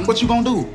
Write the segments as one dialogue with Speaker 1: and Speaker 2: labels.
Speaker 1: What you gonna do?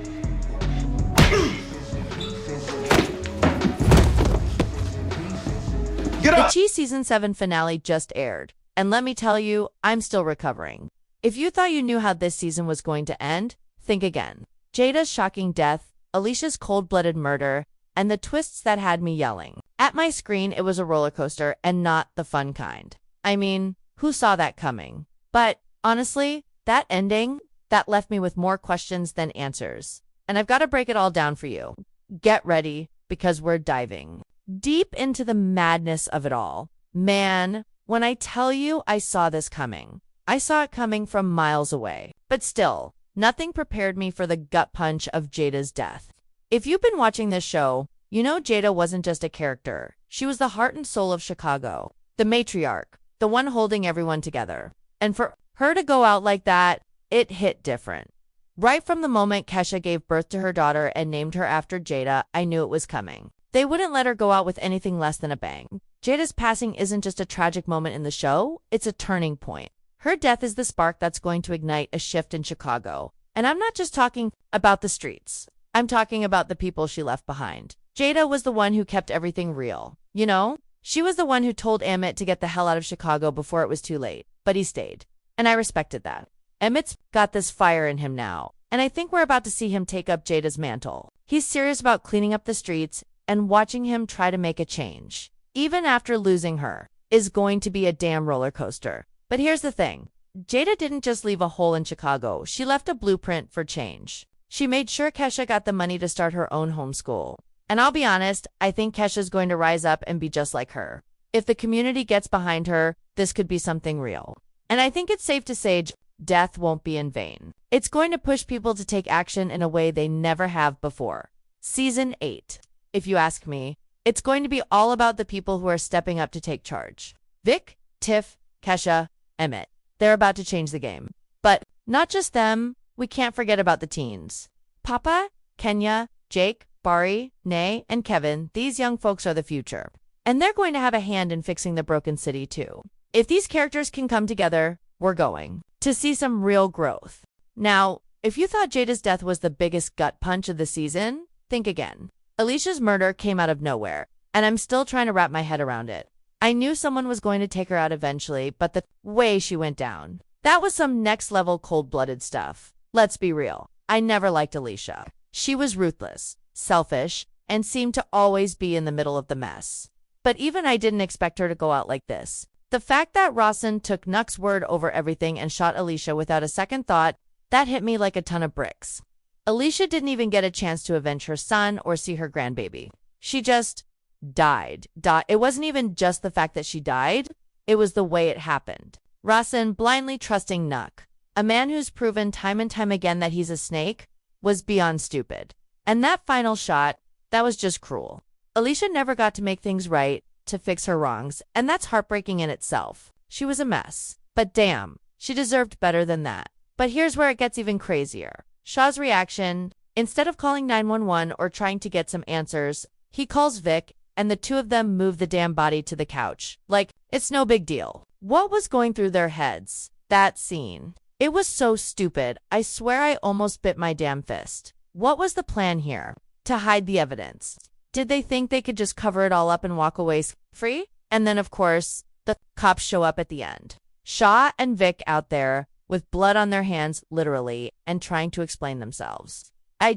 Speaker 1: Get
Speaker 2: The
Speaker 1: up!
Speaker 2: Chi Season 7 finale just aired, and let me tell you, I'm still recovering. If you thought you knew how this season was going to end, think again. Jada's shocking death, Alicia's cold-blooded murder, and the twists that had me yelling. At my screen, it was a roller coaster and not the fun kind. I mean, who saw that coming? But honestly, that ending, that left me with more questions than answers. And I've got to break it all down for you. Get ready, because we're diving deep into the madness of it all. Man, when I tell you I saw this coming, I saw it coming from miles away. But still, nothing prepared me for the gut punch of Jada's death. If you've been watching this show, you know Jada wasn't just a character. She was the heart and soul of Chicago, the matriarch, the one holding everyone together. And for her to go out like that, it hit different. Right from the moment Kesha gave birth to her daughter and named her after Jada, I knew it was coming. They wouldn't let her go out with anything less than a bang. Jada's passing isn't just a tragic moment in the show, it's a turning point. Her death is the spark that's going to ignite a shift in Chicago. And I'm not just talking about the streets. I'm talking about the people she left behind. Jada was the one who kept everything real. You know, she was the one who told Emmett to get the hell out of Chicago before it was too late. But he stayed. And I respected that. Emmett's got this fire in him now. And I think we're about to see him take up Jada's mantle. He's serious about cleaning up the streets, and watching him try to make a change, even after losing her, is going to be a damn roller coaster. But here's the thing. Jada didn't just leave a hole in Chicago. She left a blueprint for change. She made sure Kesha got the money to start her own homeschool. And I'll be honest, I think Kesha's going to rise up and be just like her. If the community gets behind her, this could be something real. And I think it's safe to say death won't be in vain. It's going to push people to take action in a way they never have before. Season 8. If you ask me, it's going to be all about the people who are stepping up to take charge. Vic, Tiff, Kesha, Emmett. They're about to change the game. But not just them, we can't forget about the teens. Papa, Kenya, Jake, Bari, Nay, and Kevin, these young folks are the future. And they're going to have a hand in fixing the broken city too. If these characters can come together, we're going to see some real growth. Now, if you thought Jada's death was the biggest gut punch of the season, think again. Alicia's murder came out of nowhere, and I'm still trying to wrap my head around it. I knew someone was going to take her out eventually, but the way she went down, that was some next-level cold-blooded stuff. Let's be real. I never liked Alicia. She was ruthless, selfish, and seemed to always be in the middle of the mess. But even I didn't expect her to go out like this. The fact that Rawson took Nuck's word over everything and shot Alicia without a second thought, that hit me like a ton of bricks. Alicia didn't even get a chance to avenge her son or see her grandbaby. She just died. It wasn't even just the fact that she died, it was the way it happened. Rawson blindly trusting Nuck, a man who's proven time and time again that he's a snake, was beyond stupid. And that final shot, that was just cruel. Alicia never got to make things right, to fix her wrongs, and that's heartbreaking in itself. She was a mess. But damn, she deserved better than that. But here's where it gets even crazier. Shaw's reaction, instead of calling 911 or trying to get some answers, he calls Vic, and the two of them move the damn body to the couch. Like, it's no big deal. What was going through their heads? That scene. It was so stupid. I swear I almost bit my damn fist. What was the plan here? To hide the evidence. Did they think they could just cover it all up and walk away free? And then, of course, the cops show up at the end. Shaw and Vic out there, with blood on their hands, literally, and trying to explain themselves. I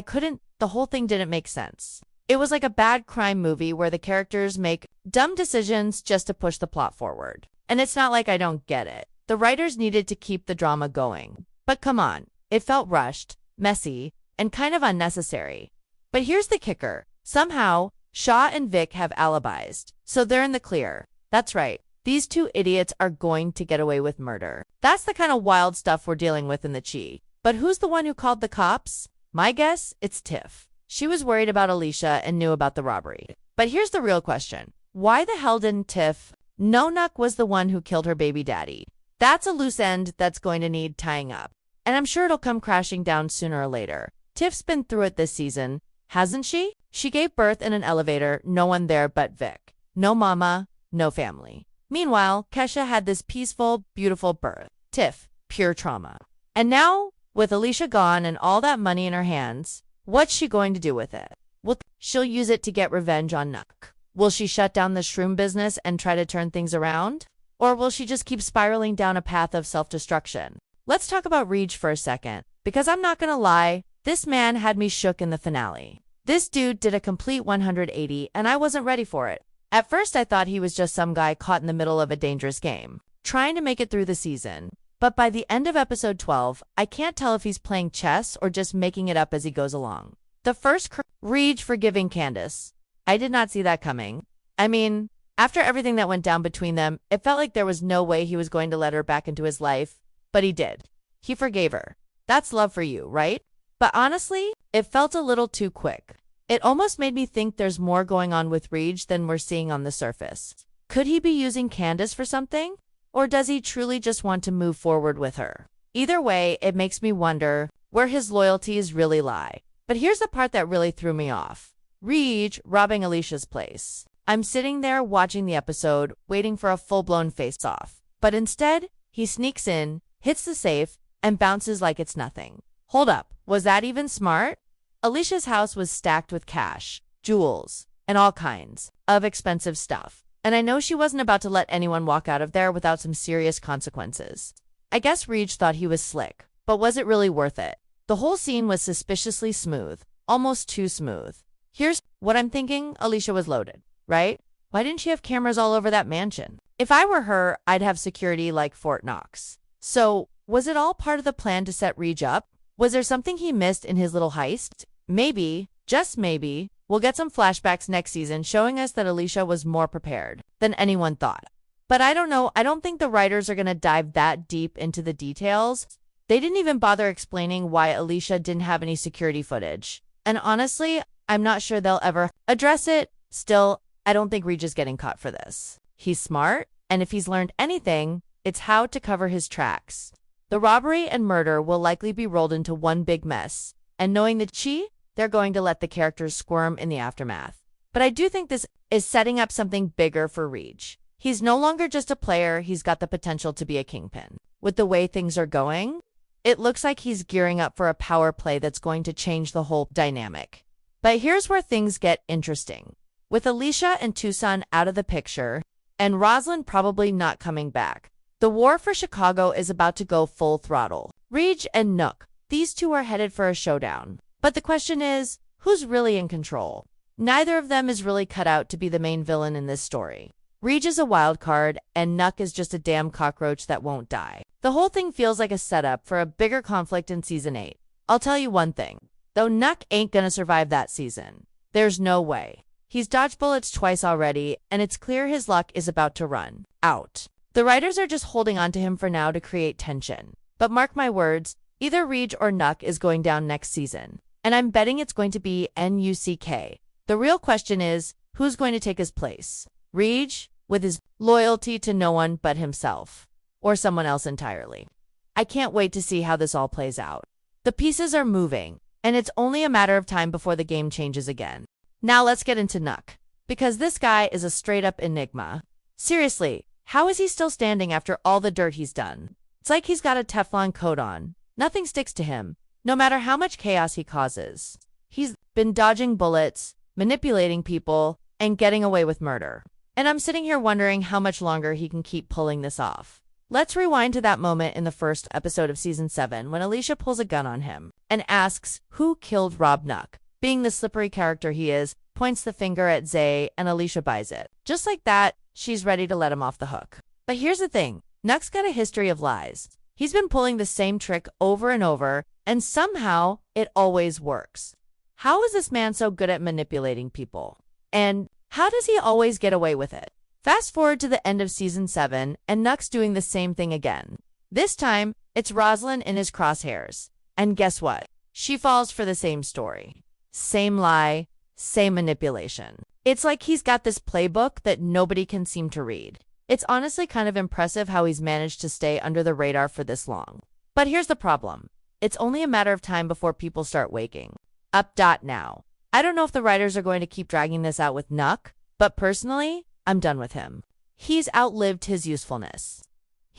Speaker 2: couldn't, the whole thing didn't make sense. It was like a bad crime movie where the characters make dumb decisions just to push the plot forward. And it's not like I don't get it. The writers needed to keep the drama going. But come on, it felt rushed, messy, and kind of unnecessary. But here's the kicker. Somehow, Shaw and Vic have alibis, so they're in the clear. That's right. These two idiots are going to get away with murder. That's the kind of wild stuff we're dealing with in the Chi. But who's the one who called the cops? My guess, it's Tiff. She was worried about Alicia and knew about the robbery. But here's the real question. Why the hell didn't Tiff know Nuck was the one who killed her baby daddy? That's a loose end that's going to need tying up. And I'm sure it'll come crashing down sooner or later. Tiff's been through it this season, hasn't she? She gave birth in an elevator, no one there but Vic. No mama, no family. Meanwhile, Kesha had this peaceful, beautiful birth. Tiff, pure trauma. And now, With Alicia gone and all that money in her hands, what's she going to do with it? Well, she'll use it to get revenge on Nuck. Will she shut down the shroom business and try to turn things around? Or will she just keep spiraling down a path of self-destruction? Let's talk about Reej for a second, because I'm not gonna lie, this man had me shook in the finale. This dude did a complete 180 and I wasn't ready for it. At first I thought he was just some guy caught in the middle of a dangerous game, trying to make it through the season. But by the end of episode 12, I can't tell if he's playing chess or just making it up as he goes along. The first Reej forgiving Candace. I did not see that coming. I mean, after everything that went down between them, it felt like there was no way he was going to let her back into his life, but he did. He forgave her. That's love for you, right? But honestly, it felt a little too quick. It almost made me think there's more going on with Reej than we're seeing on the surface. Could he be using Candace for something? Or does he truly just want to move forward with her? Either way, it makes me wonder where his loyalties really lie. But here's the part that really threw me off. Reej robbing Alicia's place. I'm sitting there watching the episode, waiting for a full-blown face-off. But instead, he sneaks in, hits the safe, and bounces like it's nothing. Hold up, was that even smart? Alicia's house was stacked with cash, jewels, and all kinds of expensive stuff. And I know she wasn't about to let anyone walk out of there without some serious consequences. I guess Reej thought he was slick, but was it really worth it? The whole scene was suspiciously smooth, almost too smooth. Here's what I'm thinking: Alicia was loaded, right? Why didn't she have cameras all over that mansion? If I were her, I'd have security like Fort Knox. So, was it all part of the plan to set Reej up? Was there something he missed in his little heist? Maybe, just maybe, we'll get some flashbacks next season showing us that Alicia was more prepared than anyone thought. But I don't know, I don't think the writers are going to dive that deep into the details. They didn't even bother explaining why Alicia didn't have any security footage. And honestly, I'm not sure they'll ever address it. Still, I don't think Reej is getting caught for this. He's smart, and if he's learned anything, it's how to cover his tracks. The robbery and murder will likely be rolled into one big mess, and knowing the Chi, they're going to let the characters squirm in the aftermath. But I do think this is setting up something bigger for Reej. He's no longer just a player, he's got the potential to be a kingpin. With the way things are going, it looks like he's gearing up for a power play that's going to change the whole dynamic. But here's where things get interesting. With Alicia and Tucson out of the picture, and Rosalind probably not coming back, the war for Chicago is about to go full throttle. Reej and Nuck, these two are headed for a showdown. But the question is, who's really in control? Neither of them is really cut out to be the main villain in this story. Reej is a wild card, and Nuck is just a damn cockroach that won't die. The whole thing feels like a setup for a bigger conflict in Season 8. I'll tell you one thing, though Nuck ain't gonna survive that season. There's no way. He's dodged bullets twice already, and it's clear his luck is about to run out. The writers are just holding on to him for now to create tension. But mark my words, either Reej or Nuck is going down next season. And I'm betting it's going to be Nuck. The real question is, who's going to take his place? Reej, with his loyalty to no one but himself, or someone else entirely? I can't wait to see how this all plays out. The pieces are moving, and it's only a matter of time before the game changes again. Now let's get into Nuck, because this guy is a straight-up enigma. Seriously, how is he still standing after all the dirt he's done? It's like he's got a Teflon coat on. Nothing sticks to him, no matter how much chaos he causes. He's been dodging bullets, manipulating people, and getting away with murder. And I'm sitting here wondering how much longer he can keep pulling this off. Let's rewind to that moment in the first episode of Season 7 when Alicia pulls a gun on him and asks who killed Rob Nuck. Being the slippery character he is, points the finger at Zay and Alicia buys it. Just like that, she's ready to let him off the hook. But here's the thing, Nuck's got a history of lies. He's been pulling the same trick over and over, and somehow it always works. How is this man so good at manipulating people? And how does he always get away with it? Fast forward to the end of Season 7, and Nuck's doing the same thing again. This time, it's Rosalind in his crosshairs. And guess what? She falls for the same story. Same lie, same manipulation. It's like he's got this playbook that nobody can seem to read. It's honestly kind of impressive how he's managed to stay under the radar for this long. But here's the problem. It's only a matter of time before people start waking up. Now. I don't know if the writers are going to keep dragging this out with Nuck, but personally, I'm done with him. He's outlived his usefulness.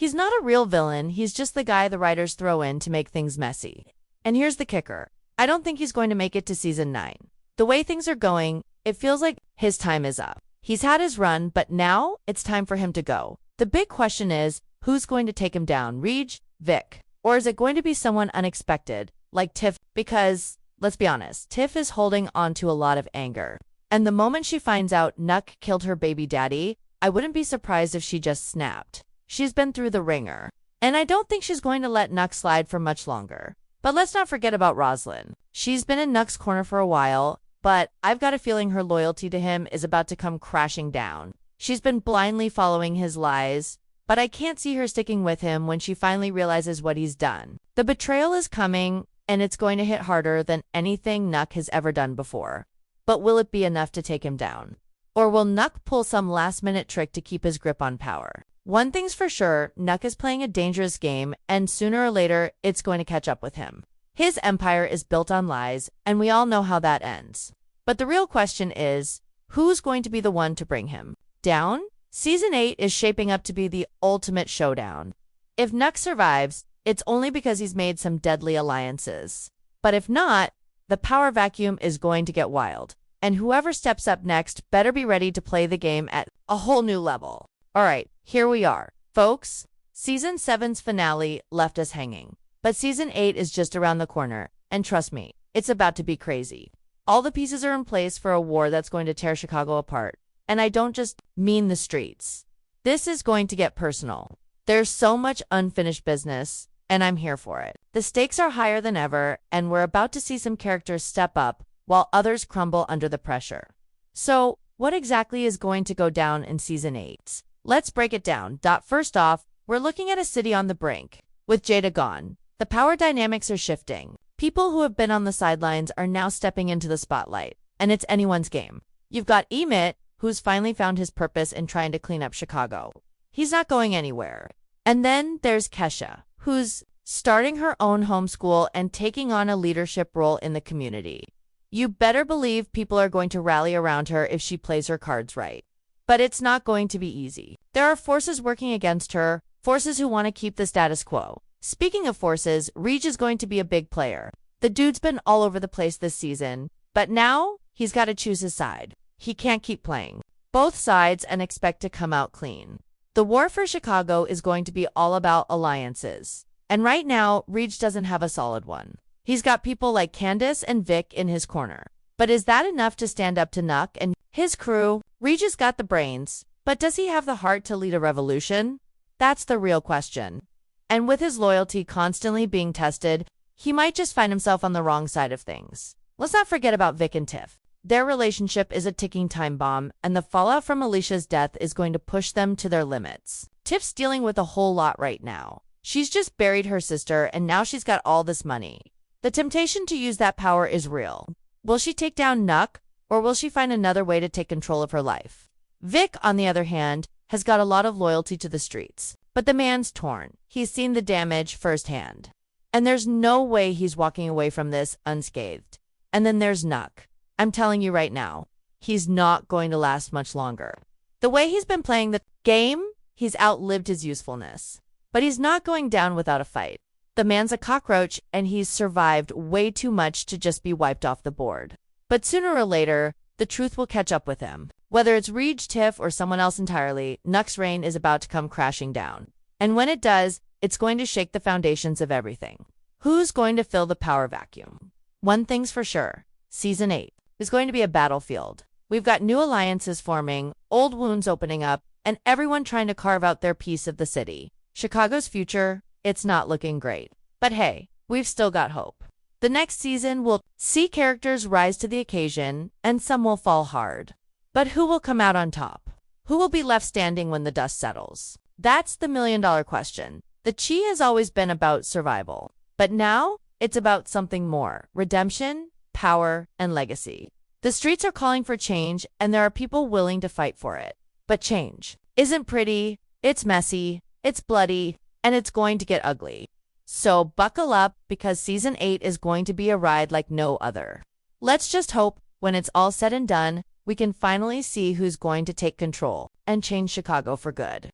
Speaker 2: He's not a real villain, he's just the guy the writers throw in to make things messy. And here's the kicker. I don't think he's going to make it to season 9. The way things are going, it feels like his time is up. He's had his run, but now it's time for him to go. The big question is, who's going to take him down? Ridge, Vic? Or is it going to be someone unexpected, like Tiff? Because, let's be honest, Tiff is holding on to a lot of anger. And the moment she finds out Nuck killed her baby daddy, I wouldn't be surprised if she just snapped. She's been through the ringer. And I don't think she's going to let Nuck slide for much longer. But let's not forget about Rosalind. She's been in Nuck's corner for a while, but I've got a feeling her loyalty to him is about to come crashing down. She's been blindly following his lies, but I can't see her sticking with him when she finally realizes what he's done. The betrayal is coming, and it's going to hit harder than anything Nuck has ever done before. But will it be enough to take him down? Or will Nuck pull some last-minute trick to keep his grip on power? One thing's for sure, Nuck is playing a dangerous game, and sooner or later, it's going to catch up with him. His empire is built on lies, and we all know how that ends. But the real question is, who's going to be the one to bring him down? Season 8 is shaping up to be the ultimate showdown. If Nuck survives, it's only because he's made some deadly alliances. But if not, the power vacuum is going to get wild. And whoever steps up next better be ready to play the game at a whole new level. Alright, here we are. Folks, Season 7's finale left us hanging. But Season 8 is just around the corner, and trust me, it's about to be crazy. All the pieces are in place for a war that's going to tear Chicago apart. And I don't just mean the streets. This is going to get personal. There's so much unfinished business, and I'm here for it. The stakes are higher than ever, and we're about to see some characters step up while others crumble under the pressure. So, what exactly is going to go down in Season 8? Let's break it down. First off, we're looking at a city on the brink. With Jada gone, the power dynamics are shifting. People who have been on the sidelines are now stepping into the spotlight, and it's anyone's game. You've got Emmett, who's finally found his purpose in trying to clean up Chicago. He's not going anywhere. And then there's Kesha, who's starting her own homeschool and taking on a leadership role in the community. You better believe people are going to rally around her if she plays her cards right. But it's not going to be easy. There are forces working against her, forces who want to keep the status quo. Speaking of forces, Ridge is going to be a big player. The dude's been all over the place this season, but now he's got to choose his side. He can't keep playing both sides and expect to come out clean. The war for Chicago is going to be all about alliances. And right now, Ridge doesn't have a solid one. He's got people like Candace and Vic in his corner. But is that enough to stand up to Nuck and his crew? Ridge has got the brains, but does he have the heart to lead a revolution? That's the real question. And with his loyalty constantly being tested, he might just find himself on the wrong side of things. Let's not forget about Vic and Tiff. Their relationship is a ticking time bomb, and the fallout from Alicia's death is going to push them to their limits. Tiff's dealing with a whole lot right now. She's just buried her sister, and now she's got all this money. The temptation to use that power is real. Will she take down Nuck, or will she find another way to take control of her life? Vic, on the other hand, has got a lot of loyalty to the streets. But the man's torn. He's seen the damage firsthand. And there's no way he's walking away from this unscathed. And then there's Nuck. I'm telling you right now, he's not going to last much longer. The way he's been playing the game, he's outlived his usefulness. But he's not going down without a fight. The man's a cockroach, and he's survived way too much to just be wiped off the board. But sooner or later, the truth will catch up with him. Whether it's Ridge, Tiff, or someone else entirely, Nuck's reign is about to come crashing down. And when it does, it's going to shake the foundations of everything. Who's going to fill the power vacuum? One thing's for sure. Season 8 is going to be a battlefield. We've got new alliances forming, old wounds opening up, and everyone trying to carve out their piece of the city. Chicago's future, it's not looking great. But hey, we've still got hope. The next season will see characters rise to the occasion, and some will fall hard. But who will come out on top? Who will be left standing when the dust settles? That's the million-dollar question. The Chi has always been about survival. But now, it's about something more. Redemption, power, and legacy. The streets are calling for change, and there are people willing to fight for it. But change isn't pretty, it's messy, it's bloody, and it's going to get ugly. So buckle up, because Season 8 is going to be a ride like no other. Let's just hope, when it's all said and done, we can finally see who's going to take control and change Chicago for good.